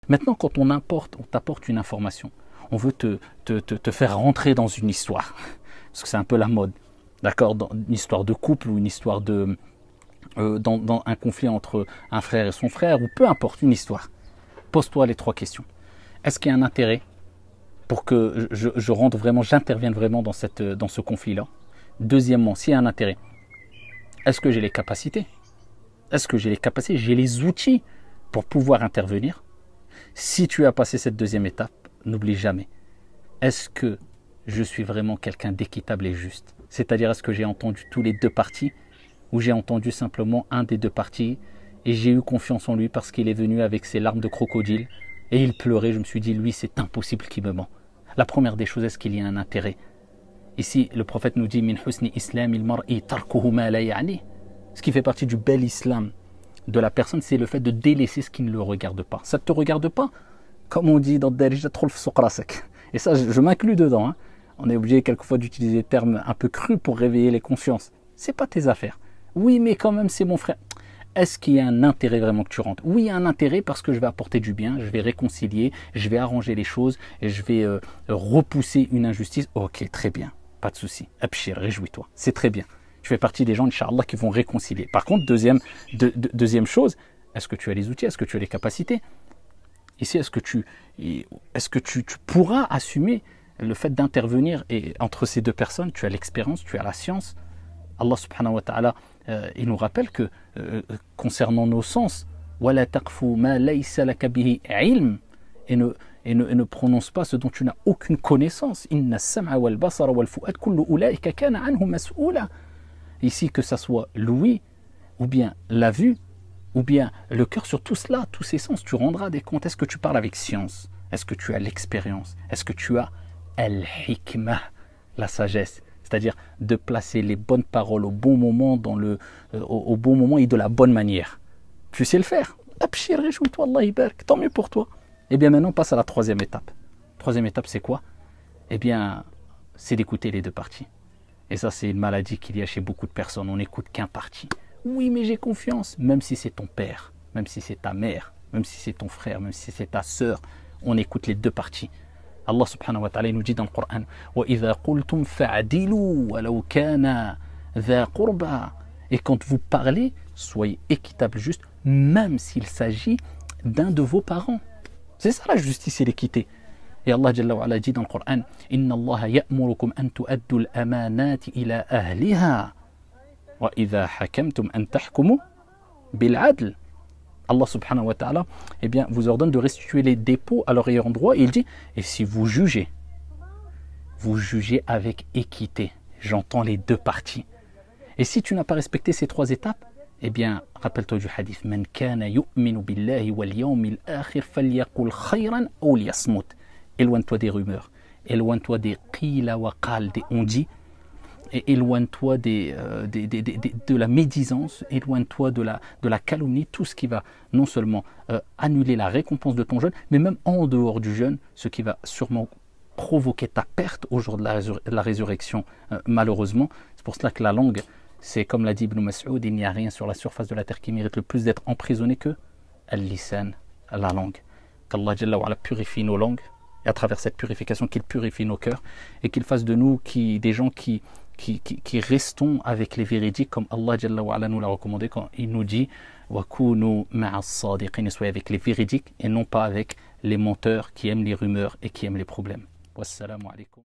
Maintenant, quand on t'apporte une information, on veut te faire rentrer dans une histoire, parce que c'est un peu la mode, d'accord, dans une histoire de couple ou une histoire dans un conflit entre un frère et son frère, ou peu importe, une histoire. Pose-toi les 3 questions. Est-ce qu'il y a un intérêt pour que je rentre vraiment, j'intervienne vraiment dans ce conflit-là? Deuxièmement, s'il y a un intérêt, est-ce que j'ai les capacités? Est-ce que j'ai les capacités, j'ai les outils pour pouvoir intervenir? Si tu as passé cette deuxième étape, n'oublie jamais, est-ce que je suis vraiment quelqu'un d'équitable et juste? C'est-à-dire, est-ce que j'ai entendu tous les 2 parties ou j'ai entendu simplement un des 2 parties et j'ai eu confiance en lui parce qu'il est venu avec ses larmes de crocodile et il pleurait, je me suis dit, lui, c'est impossible qu'il me ment. La première des choses, est-ce qu'il y a un intérêt? Ici, le prophète nous dit, min husni islamil mar'i tarkuhu ma la ya'ni. Ce qui fait partie du bel islam de la personne, c'est le fait de délaisser ce qui ne le regarde pas. Ça ne te regarde pas? Comme on dit dans Darija Trolf Sokrasek. Et ça, je m'inclus dedans. Hein. On est obligé quelquefois d'utiliser des termes un peu crus pour réveiller les consciences. C'est pas tes affaires. Oui, mais quand même, c'est mon frère. Est-ce qu'il y a un intérêt vraiment que tu rentres? Oui, il y a un intérêt parce que je vais apporter du bien, je vais réconcilier, je vais arranger les choses, et je vais repousser une injustice. Ok, très bien, pas de souci. Abshir, réjouis-toi, c'est très bien. Je fais partie des gens, Inch'Allah, qui vont réconcilier. Par contre, deuxième chose, est-ce que tu as les outils? Est-ce que tu as les capacités? Ici, est-ce que tu pourras assumer le fait d'intervenir entre ces 2 personnes? Tu as l'expérience, tu as la science. Allah subhanahu wa ta'ala, il nous rappelle que concernant nos sens, وَلَا تَقْفُوا مَا لَيْسَ لَكَ بِهِ عِلْمٍ, et ne prononce pas ce dont tu n'as aucune connaissance. إِنَّ السَّمْعَ وَالْبَصَرَ وَالْفُؤَادَ كُلُّ أُولَٰئِكَ كَانَ عَنْهُ مَسْئُولًا. Ici, que ça soit l'ouïe, ou bien la vue, ou bien le cœur, sur tout cela, tous ces sens, tu rendras des comptes. Est-ce que tu parles avec science? Est-ce que tu as l'expérience? Est-ce que tu as al-hikmah, la sagesse? C'est-à-dire de placer les bonnes paroles au bon moment, au bon moment et de la bonne manière. Tu sais le faire. Abshir, réjouis-toi, Allah ibarak, tant mieux pour toi. Et bien maintenant, on passe à la 3e étape. 3e étape, c'est quoi? Eh bien, c'est d'écouter les 2 parties. Et ça, c'est une maladie qu'il y a chez beaucoup de personnes. On n'écoute qu'un parti. Oui, mais j'ai confiance. Même si c'est ton père, même si c'est ta mère, même si c'est ton frère, même si c'est ta sœur, on écoute les 2 parties. Allah subhanahu wa ta'ala nous dit dans le Coran, وَإِذَا قُلْتُمْ فَعْدِلُوا وَلَوْ كَانَ ذَا قُرْبَى. Et quand vous parlez, soyez équitable, juste, même s'il s'agit d'un de vos parents. C'est ça la justice et l'équité. Et Allah Jalla wa Ala dit dans le Coran, Inna Allah ya'murukum an tu'addu al-amanati ila ahliha wa idha hakamtum an tahkumu bil adl. Allah subhanahu wa ta'ala, eh bien, vous ordonne de restituer les dépôts à leur ayant droit. Et il dit, et si vous jugez avec équité. J'entends les 2 parties. Et si tu n'as pas respecté ces 3 étapes, eh bien, rappelle-toi du hadith, Man kana yu'minu billahi wal yawmil akhir falyaqul khayran aw liyasmut. Éloigne-toi des rumeurs, éloigne-toi des qila wa qal, des on-dit, et éloigne-toi de la médisance, éloigne-toi de la calomnie, tout ce qui va non seulement annuler la récompense de ton jeûne, mais même en dehors du jeûne, ce qui va sûrement provoquer ta perte au jour de la résurrection, malheureusement. C'est pour cela que la langue, c'est comme l'a dit Ibn Mas'ud, il n'y a rien sur la surface de la terre qui mérite le plus d'être emprisonné que al-lisan, la langue. Qu'Allah Jalla wa Ala purifie nos langues, et à travers cette purification, qu'il purifie nos cœurs, et qu'il fasse de nous des gens qui restons avec les véridiques, comme Allah Jalla wa Ala nous l'a recommandé quand il nous dit wa kunu ma'as sadiqin, soyez avec les véridiques et non pas avec les menteurs qui aiment les rumeurs et qui aiment les problèmes. Wassalamu alaikum.